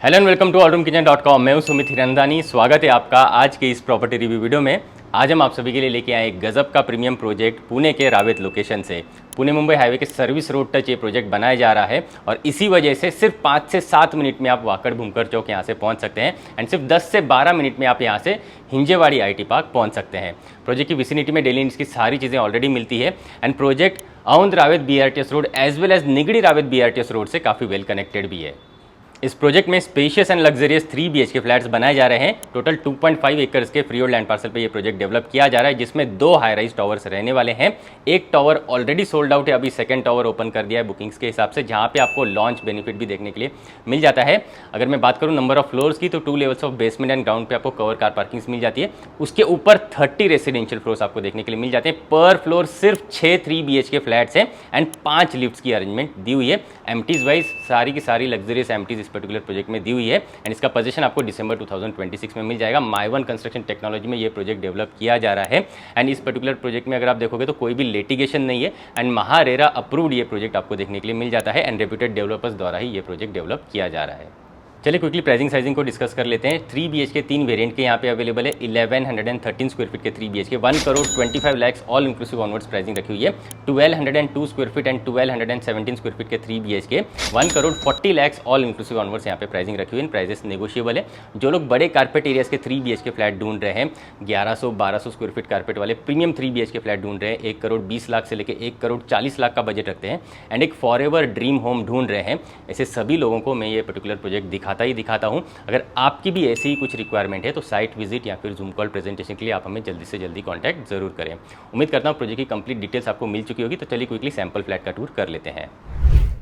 Hello and welcome to allroomkitchen.com। मैं हूं सुमित हिरंदानी। स्वागत है आपका आज के इस प्रॉपर्टी रिव्यू वीडियो में। आज हम आप सभी के लिए लेके आए एक गजब का प्रीमियम प्रोजेक्ट पुणे के रावेत लोकेशन से। पुणे मुंबई हाईवे के सर्विस रोड टच ये प्रोजेक्ट बनाया जा रहा है और इसी वजह से सिर्फ 5 से 7 मिनट में आप वाकड़ भूमकर चौक यहाँ से पहुँच सकते हैं एंड सिर्फ 10 से 12 मिनट में आप यहाँ से हिंजेवाड़ी IT पार्क पहुँच सकते हैं। प्रोजेक्ट की विसिनिटी में डेली नीड्स की सारी चीज़ें ऑलरेडी मिलती है and project Aundh Ravet BRTS road as well as Nigdi Ravet BRTS road से काफ़ी वेल कनेक्टेड भी है। इस प्रोजेक्ट में spacious and luxurious 3 BHK flats बनाए जा रहे हैं। टोटल 2.5 एकर्स के फ्री होल्ड लैंड पार्सल पे ये प्रोजेक्ट डेवलप किया जा रहा है, जिसमें 2 हाई राइज टावर्स रहने वाले हैं। एक टावर ऑलरेडी सोल्ड आउट है, अभी सेकंड टावर ओपन कर दिया है बुकिंग्स के हिसाब से, जहां पे आपको लॉन्च बेनिफिट भी देखने के लिए मिल जाता है। अगर मैं बात करूं नंबर ऑफ फ्लोर्स की, तो 2 levels of basement and ground पे आपको कवर कार पार्किंग्स मिल जाती है। उसके ऊपर 30 रेसिडेंशियल फ्लोर्स आपको देखने के लिए मिल जाते हैं। पर फ्लोर सिर्फ 6 3 BHK फ्लैट्स हैं एंड 5 लिफ्ट्स की अरेंजमेंट दी हुई है। एमटीज वाइज सारी की सारी लग्जरियस एमटीज इस पर्टिकुलर प्रोजेक्ट में दी हुई है एंड इसका पोजीशन आपको दिसंबर 2026 में मिल जाएगा। माई1 कंस्ट्रक्शन टेक्नोलॉजी में ये प्रोजेक्ट डेवलप किया जा रहा है एंड इस पर्टिकुलर प्रोजेक्ट में अगर आप देखोगे तो कोई भी लिटिगेशन नहीं है एंड महारेरा अप्रूव्ड ये प्रोजेक्ट आपको देखने के लिए मिल जाता है एंड रेप्यूटेड डेवलपर्स द्वारा ही ये प्रोजेक्ट डेवलप किया जा रहा है। चलिए क्विकली प्राइसिंग साइजिंग को डिस्कस कर लेते हैं। 3 BHK 3 वेरिएंट के यहाँ पे अवेलेबल है। 1113 स्क्वायर फीट के 3 BHK 1 crore 25 lakh all inclusive onwards pricing रखी हुई है। 1202 square feet and 1217 square feet के 3 BHK 1 crore 40 lakh all inclusive onwards यहाँ पे प्राइसिंग रखी हुई है। प्राइजेस नेगोशिएबल है। जो लोग बड़े कारपेट एरियाज के 3 BHK फ्लैट ढूंढ रहे हैं, 1100-1200 स्क्वायर फीट कारपेट वाले प्रीमियम 3 BHK फ्लैट ढूंढ रहे हैं, 1 करोड़ 20 लाख से लेकर 1 करोड़ 40 लाख का बजट रखते हैं एंड एक फॉरएवर ड्रीम होम ढूंढ रहे हैं, ऐसे सभी लोगों को मैं ये पर्टिकुलर प्रोजेक्ट दिखाता हूँ। अगर आपकी भी ऐसी ही कुछ रिक्वायरमेंट है तो साइट विजिट या फिर जूम कॉल प्रेजेंटेशन के लिए आप हमें जल्दी से जल्दी कांटेक्ट जरूर करें। उम्मीद करता हूँ प्रोजेक्ट की कंप्लीट डिटेल्स आपको मिल चुकी होगी। तो चलिए क्विकली सैंपल फ्लैट का टूर कर लेते हैं।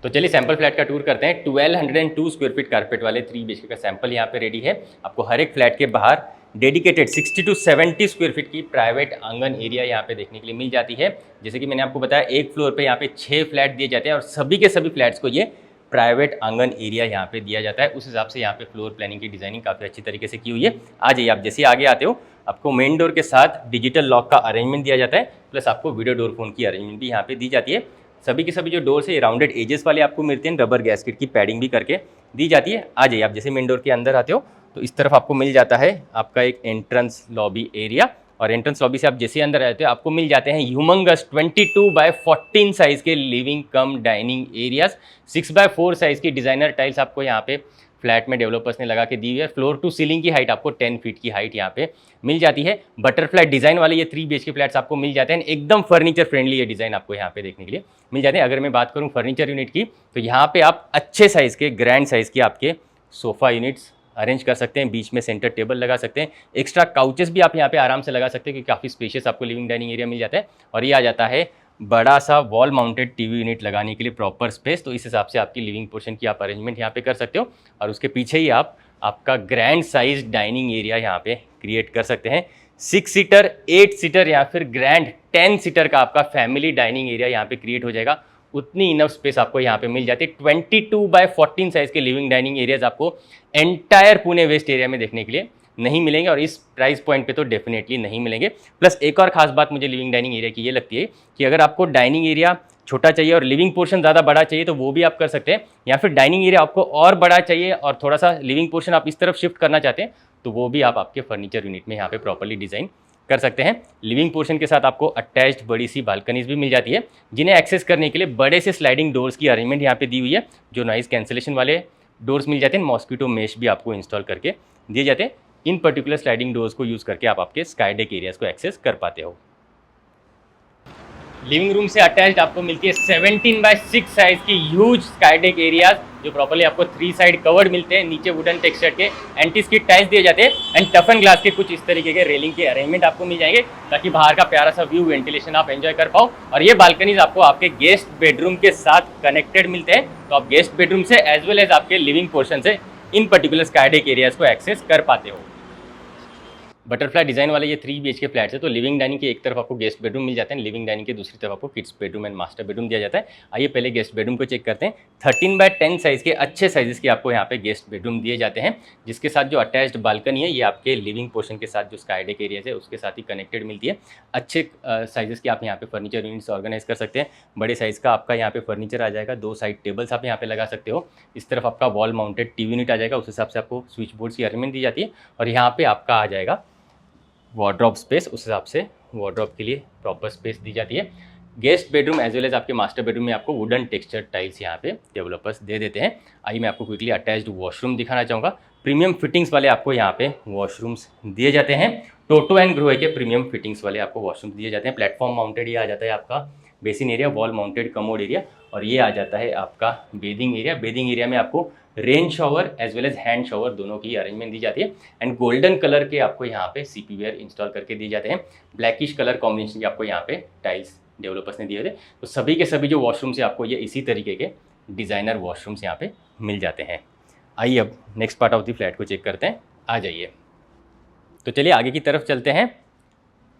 तो चलिए सैंपल फ्लैट का टूर करते हैं। 1202 स्क्वायर फीट कारपेट वाले 3 BHK का सैंपल यहाँ पे रेडी है। आपको हर एक फ्लैट के बाहर डेडिकेटेड 60 to 70 स्क्वायर फीट की प्राइवेट आंगन एरिया यहाँ पे देखने के लिए मिल जाती है। जैसे कि मैंने आपको बताया, एक फ्लोर पे यहाँ पे 6 फ्लैट दिए जाते हैं और सभी के सभी फ्लैट्स को ये प्राइवेट आंगन एरिया यहाँ पे दिया जाता है। उस हिसाब से यहाँ पे फ्लोर प्लानिंग की डिजाइनिंग काफ़ी अच्छी तरीके से की हुई है। आ जाइए, आप जैसे आगे आते हो आपको मेन डोर के साथ डिजिटल लॉक का अरेंजमेंट दिया जाता है, प्लस आपको वीडियो डोर फोन की अरेंजमेंट भी यहाँ पे दी जाती है। सभी के सभी जो डोर्स है राउंडेड एजेस वाले आपको मिलते हैं, रबर गैस्केट की पैडिंग भी करके दी जाती है। आ जाइए, आप जैसे मेन डोर के अंदर आते हो तो इस तरफ आपको मिल जाता है आपका एक एंट्रेंस लॉबी एरिया और एंट्रेंस लॉबी से आप जैसे अंदर आते हो आपको मिल जाते हैं ह्यूमंगस 22x14 साइज के लिविंग कम डाइनिंग एरियाज। 6x4 साइज की डिजाइनर टाइल्स आपको यहाँ पे फ्लैट में डेवलपर्स ने लगा के दी हुई है। फ्लोर टू सीलिंग की हाइट आपको 10 फीट की हाइट यहाँ पे मिल जाती है। बटरफ्लाई डिजाइन वाले ये 3 BHK फ्लैट्स आपको मिल जाते हैं। एकदम फर्नीचर फ्रेंडली ये डिजाइन आपको यहाँ पे देखने के लिए मिल जाते हैं। अगर मैं बात करूँ फर्नीचर यूनिट की, तो यहाँ पे आप अच्छे साइज के ग्रैंड साइज के आपके सोफा यूनिट्स अरेंज कर सकते हैं। बीच में सेंटर टेबल लगा सकते हैं। एक्स्ट्रा काउचेस भी आप यहाँ पे आराम से लगा सकते हैं क्योंकि काफ़ी स्पेशियस आपको लिविंग डाइनिंग एरिया मिल जाता है। और ये आ जाता है बड़ा सा वॉल माउंटेड टीवी यूनिट लगाने के लिए प्रॉपर स्पेस। तो इस हिसाब से आपकी लिविंग पोर्शन की आप अरेंजमेंट यहाँ पे कर सकते हो और उसके पीछे ही आप आपका ग्रैंड साइज डाइनिंग एरिया यहाँ पे क्रिएट कर सकते हैं। 6 सीटर, 8 सीटर या फिर ग्रैंड 10 सीटर का आपका फैमिली डाइनिंग एरिया यहाँ पे क्रिएट हो जाएगा। उतनी इनफ स्पेस आपको यहाँ पे मिल जाती है। 22x14 साइज के लिविंग डाइनिंग एरियाज आपको एंटायर पुणे वेस्ट एरिया में देखने के लिए नहीं मिलेंगे और इस प्राइस पॉइंट पे तो डेफिनेटली नहीं मिलेंगे। प्लस एक और खास बात मुझे लिविंग डाइनिंग एरिया की ये लगती है कि अगर आपको डाइनिंग एरिया छोटा चाहिए और लिविंग पोर्शन ज़्यादा बड़ा चाहिए तो वो भी आप कर सकते हैं, या फिर डाइनिंग एरिया आपको और बड़ा चाहिए और थोड़ा सा लिविंग पोर्शन आप इस तरफ शिफ्ट करना चाहते हैं तो वो भी आप आपके फर्नीचर यूनिट में यहाँ पे प्रॉपर्ली डिज़ाइन कर सकते हैं। लिविंग पोर्शन के साथ आपको अटैच्ड बड़ी सी बालकनीज भी मिल जाती है, जिन्हें एक्सेस करने के लिए बड़े से स्लाइडिंग डोर्स की अरेंजमेंट यहाँ पे दी हुई है। जो नॉइज कैंसिलेशन वाले डोर्स मिल जाते हैं, मॉस्किटो मेश भी आपको इंस्टॉल करके दिए जाते हैं। इन पर्टिकुलर स्लाइडिंग डोर्स को यूज़ करके आप आपके स्काई डेक एरियाज को एक्सेस कर पाते हो। लिविंग रूम से अटैच्ड आपको मिलती है 17x6 साइज की ह्यूज स्काई डेक एरियाज, जो प्रॉपर्ली आपको 3 साइड कवर्ड मिलते हैं। नीचे वुडन टेक्सचर के एंटी स्किड टाइल्स दिए जाते हैं एंड टफन ग्लास के कुछ इस तरीके के रेलिंग के अरेंजमेंट आपको मिल जाएंगे ताकि बाहर का प्यारा सा व्यू, वेंटिलेशन आप एंजॉय कर पाओ। और ये बालकनीज आपको आपके गेस्ट बेडरूम के साथ कनेक्टेड मिलते हैं, तो आप गेस्ट बेडरूम से एज वेल एज आपके लिविंग पोर्शन से इन पर्टिकुलर स्काई डेक एरियाज को एक्सेस कर पाते हो। बटरफ्लाई डिज़ाइन वाले ये 3 BHK फ्लैट्स है। तो लिविंग डाइनिंग के एक तरफ आपको गेस्ट बेडरूम मिल जाते हैं, लिविंग डाइनिंग के दूसरी तरफ आपको kids bedroom and master bedroom दिया जाता है। आइए पहले गेस्ट बेडरूम को चेक करते हैं। 13x10 साइज़ के अच्छे साइज़ के आपको यहाँ पे गेस्ट बेडरूम दिए जाते हैं, जिसके साथ जो अटैच्ड बालकनी है ये आपके लिविंग पोर्शन के साथ जो स्काई डेक एरियाज है उसके साथ ही कनेक्टेड मिलती है। अच्छे साइज़ के आप यहाँ पे फर्नीचर यूनिट्स ऑर्गेनाइज कर सकते हैं। बड़े साइज़ का आपका यहाँ पे फर्नीचर आ जाएगा, 2 साइड टेबल्स आप यहाँ पे लगा सकते हो। इस तरफ आपका वॉल माउंटेड टीवी यूनिट आ जाएगा, उस हिसाब से आपको स्विच बोर्ड्स की अरेंजमेंट दी जाती है। और यहाँ पे आपका आ जाएगा वार्डरोब स्पेस, उस हिसाब से वार्डरोब के लिए प्रॉपर स्पेस दी जाती है। Guest bedroom as well as आपके मास्टर बेडरूम में आपको वुडन टेक्सचर टाइल्स यहाँ पे डेवलपर्स दे देते हैं। आइए मैं आपको क्विकली अटैच्ड वॉशरूम दिखाना चाहूँगा। प्रीमियम फिटिंग्स वाले आपको यहाँ पे वॉशरूम्स दिए जाते हैं। टोटो एंड ग्रोहे के प्रीमियम फिटिंग्स वाले आपको वॉशरूम्स दिए जाते हैं। प्लेटफॉर्म माउंटेड ये आ जाता है आपका basin area, wall mounted commode area, और ये आ जाता है आपका बेदिंग एरिया। बेदिंग एरिया में आपको rain shower as well as hand shower दोनों की अरेंजमेंट दी जाती है। एंड गोल्डन कलर के आपको यहाँ पे CP वेयर इंस्टॉल करके दिए जाते हैं। ब्लैकिश कलर कॉम्बिनेशन के आपको यहाँ पे टाइल्स डेवलपर्स ने दिए थे। तो सभी के सभी जो वॉशरूम्स है आपको ये इसी तरीके के डिज़ाइनर वॉशरूम्स यहाँ पे मिल जाते हैं। आइए अब next part of the flat को चेक करते हैं, आ जाइए। तो चलिए आगे की तरफ चलते हैं।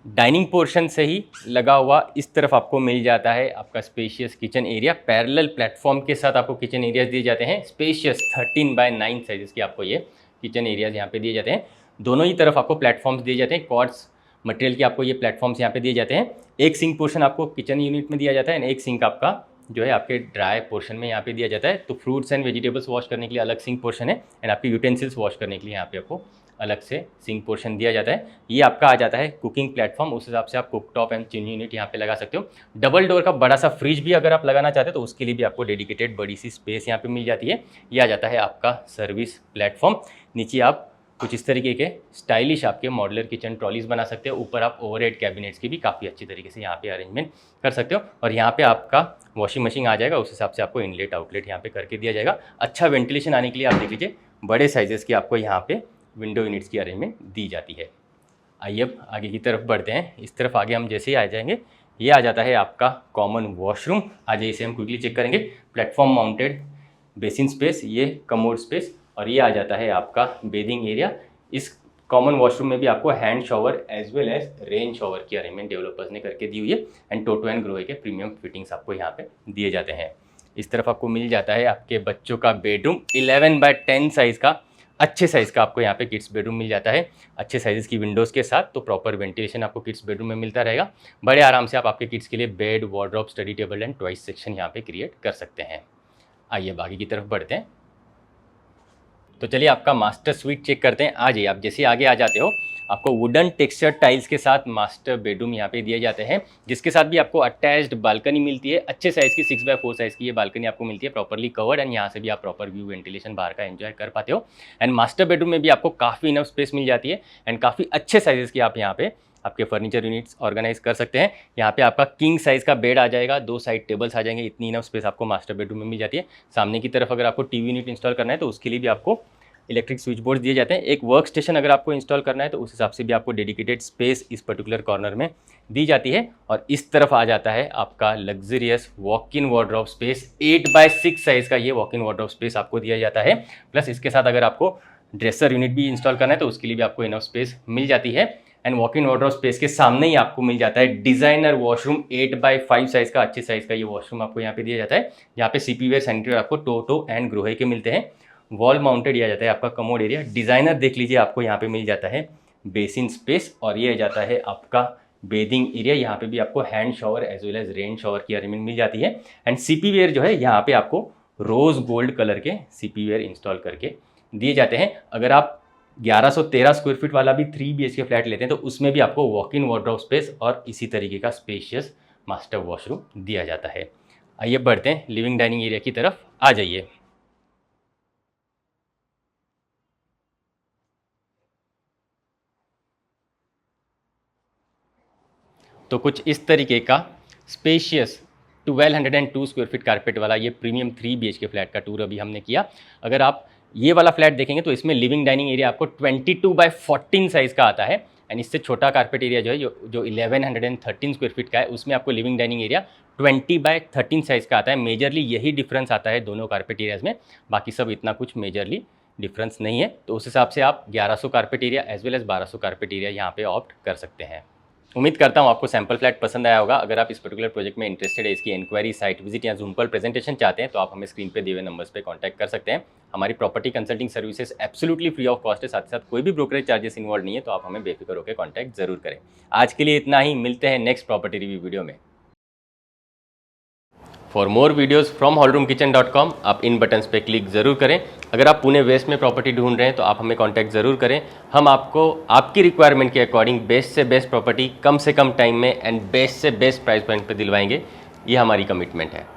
डाइनिंग पोर्शन से ही लगा हुआ इस तरफ आपको मिल जाता है आपका spacious kitchen area. Parallel platform के साथ आपको किचन एरियाज दिए जाते हैं। स्पेशियस 13x9 साइज़ के आपको ये किचन एरियाज यहाँ पे दिए जाते हैं। दोनों ही तरफ आपको प्लेटफॉर्म्स दिए जाते हैं। क्वार्ट्ज मटेरियल के आपको ये प्लेटफॉर्म्स यहाँ पे दिए जाते हैं। एक सिंक पोर्शन आपको किचन यूनिट में दिया जाता है, एक सिंक आपका जो है आपके ड्राई पोर्शन में यहाँ पे दिया जाता है। तो फ्रूट्स एंड वेजिटेबल्स वॉश करने के लिए अलग सिंक पोर्शन है, एंड आपके यूटेंसिल्स वॉश करने के लिए यहाँ पे आपको अलग से सिंक पोर्शन दिया जाता है। ये आपका आ जाता है कुकिंग प्लेटफॉर्म, उस हिसाब से आप cook top and chimney unit यहाँ पे लगा सकते हो। डबल डोर का बड़ा सा फ्रिज भी अगर आप लगाना चाहते हो तो उसके लिए भी आपको डेडिकेटेड बड़ी सी स्पेस यहाँ पे मिल जाती है। ये आ जाता है आपका सर्विस प्लेटफॉर्म। नीचे आप कुछ इस तरीके के स्टाइलिश आपके मॉडलर किचन ट्रॉलीज बना सकते हो। ऊपर आप ओवरहेड कैबिनेट्स की भी काफ़ी अच्छी तरीके से यहाँ पे अरेंजमेंट कर सकते हो। और यहाँ पे आपका वॉशिंग मशीन आ जाएगा, उस हिसाब से आपको इनलेट आउटलेट यहाँ पे करके दिया जाएगा। अच्छा वेंटिलेशन आने के लिए आप देख लीजिए बड़े साइजेस की आपको यहाँ पे विंडो यूनिट्स की अरेंजमेंट दी जाती है। आइए अब आगे की तरफ बढ़ते हैं। इस तरफ आगे हम जैसे ही आ जाएंगे, ये आ जाता है आपका कॉमन वॉशरूम। आज इसे हम क्विकली चेक करेंगे। प्लेटफॉर्म माउंटेड बेसिन स्पेस, ये कमोड स्पेस, और ये आ जाता है आपका बेदिंग एरिया। इस कॉमन वॉशरूम में भी आपको hand shower as well as rain shower की अरेंजमेंट डेवलपर्स ने करके दी हुई है। एंड टोटो एंड ग्रोहे के प्रीमियम फिटिंग्स आपको यहाँ पे दिए जाते हैं। इस तरफ आपको मिल जाता है आपके बच्चों का बेडरूम। 11x10 साइज़ का अच्छे साइज़ का आपको यहाँ पे किड्स बेडरूम मिल जाता है, अच्छे साइज़ की विंडोज़ के साथ। तो प्रॉपर वेंटिलेशन आपको किड्स बेडरूम में मिलता रहेगा। बड़े आराम से आप आपके किड्स के लिए bed, wardrobe, study table and toys section यहाँ पे क्रिएट कर सकते हैं। आइए अब आगे की तरफ बढ़ते हैं। तो चलिए आपका मास्टर स्वीट चेक करते हैं। आ जाइए, आप जैसे आगे आ जाते हो आपको वुडन टेक्सचर टाइल्स के साथ मास्टर बेडरूम यहाँ पे दिए जाते हैं, जिसके साथ भी आपको अटैच्ड बालकनी मिलती है। अच्छे साइज़ की 6x4 साइज़ की ये बालकनी आपको मिलती है, प्रॉपरली कवर्ड, एंड यहाँ से भी आप प्रॉपर व्यू वेंटिलेशन बाहर का एंजॉय कर पाते हो। एंड मास्टर बेडरूम में भी आपको काफ़ी इनफ स्पेस मिल जाती है, एंड काफ़ी अच्छे साइज़ की आप यहाँ पे आपके फर्नीचर यूनिट्स ऑर्गेनाइज कर सकते हैं। यहाँ पे आपका किंग साइज़ का बेड आ जाएगा, 2 साइड टेबल्स आ जाएंगे। इतनी इनफ स्पेस आपको मास्टर बेडरूम में मिल जाती है। सामने की तरफ अगर आपको टीवी यूनिट इंस्टॉल करना है तो उसके लिए भी आपको इलेक्ट्रिक स्विच बोर्ड दिए जाते हैं। एक वर्क स्टेशन अगर आपको इंस्टॉल करना है तो उस हिसाब से भी आपको डेडिकेटेड स्पेस इस पर्टिकुलर कॉर्नर में दी जाती है। और इस तरफ आ जाता है आपका luxurious walk in wardrobe space. 8x6 size का ये वॉक इन वार्डरोब स्पेस आपको दिया जाता है। प्लस इसके साथ अगर आपको ड्रेसर यूनिट भी इंस्टॉल करना है तो उसके लिए भी आपको इनफ स्पेस मिल जाती है। And walk in wardrobe space के सामने ही आपको मिल जाता है डिज़ाइनर वॉशरूम। 8x5 साइज़ का अच्छे साइज़ का ये वॉशरूम आपको यहाँ पे दिया जाता है। यहाँ पे CP वेयर सैनिटरी आपको टोटो एंड ग्रोहे के मिलते हैं। वॉल माउंटेड दिया जाता है आपका कमोड एरिया। डिज़ाइनर देख लीजिए, आपको यहाँ पे मिल जाता है बेसिन स्पेस, और ये जाता है आपका बेदिंग एरिया। यहाँ पे भी आपको hand shower as well as rain shower की अरेंजमेंट मिल जाती है। एंड CP वेयर जो है यहाँ पे आपको रोज़ गोल्ड कलर के CP वेयर इंस्टॉल करके दिए जाते हैं। अगर आप 1113 स्क्वायर फीट वाला भी 3 BHK फ्लैट लेते हैं तो उसमें भी आपको वॉक इन वार्डरोब स्पेस और इसी तरीके का स्पेशियस मास्टर वॉशरूम दिया जाता है। आइए बढ़ते हैं लिविंग डाइनिंग एरिया की तरफ, आ जाइए। तो कुछ इस तरीके का स्पेशियस 1202 स्क्वायर फीट कारपेट वाला ये प्रीमियम 3 BHK फ्लैट का टूर अभी हमने किया। अगर आप ये वाला फ्लैट देखेंगे तो इसमें लिविंग डाइनिंग एरिया आपको 22x14 साइज़ का आता है। एंड इससे छोटा कारपेट एरिया जो है जो 1113 स्क्वायर फीट का है उसमें आपको living dining area 20x13 size का आता है। मेजरली यही डिफरेंस आता है दोनों कारपेट एरियाज़ में, बाकी सब इतना कुछ मेजरली डिफरेंस नहीं है, तो उस हिसाब से आप 1100 carpet area as well as 1200 carpet area यहाँ पे ऑप्ट कर सकते हैं। उम्मीद करता हूँ आपको सैम्पल फ्लैट पसंद आया होगा। अगर आप इस पर्टिकुलर प्रोजेक्ट में इंटरेस्टेड है, इसकी इंक्वायरी, साइट विजिट या जूम कॉल प्रेजेंटेशन चाहते हैं, तो आप हमें स्क्रीन पे दिए हुए नंबर्स पे कांटेक्ट कर सकते हैं। हमारी property consulting services absolutely free of cost है, साथ ही साथ कोई भी ब्रोकरेज चार्जेस इन्वॉल्व नहीं है, तो आप हमें बेफिक्र होकर कॉन्टैक्ट जरूर करें। आज के लिए इतना ही, मिलते हैं नेक्स्ट प्रॉपर्टी रिव्यू वीडियो में। For more videos from hallroomkitchen.com आप इन बटन्स पे क्लिक ज़रूर करें। अगर आप पुणे वेस्ट में प्रॉपर्टी ढूंढ रहे हैं तो आप हमें कांटेक्ट ज़रूर करें। हम आपको आपकी रिक्वायरमेंट के अकॉर्डिंग बेस्ट से बेस्ट प्रॉपर्टी कम से कम टाइम में एंड बेस्ट से बेस्ट प्राइस पॉइंट पे दिलवाएंगे। ये हमारी कमिटमेंट है।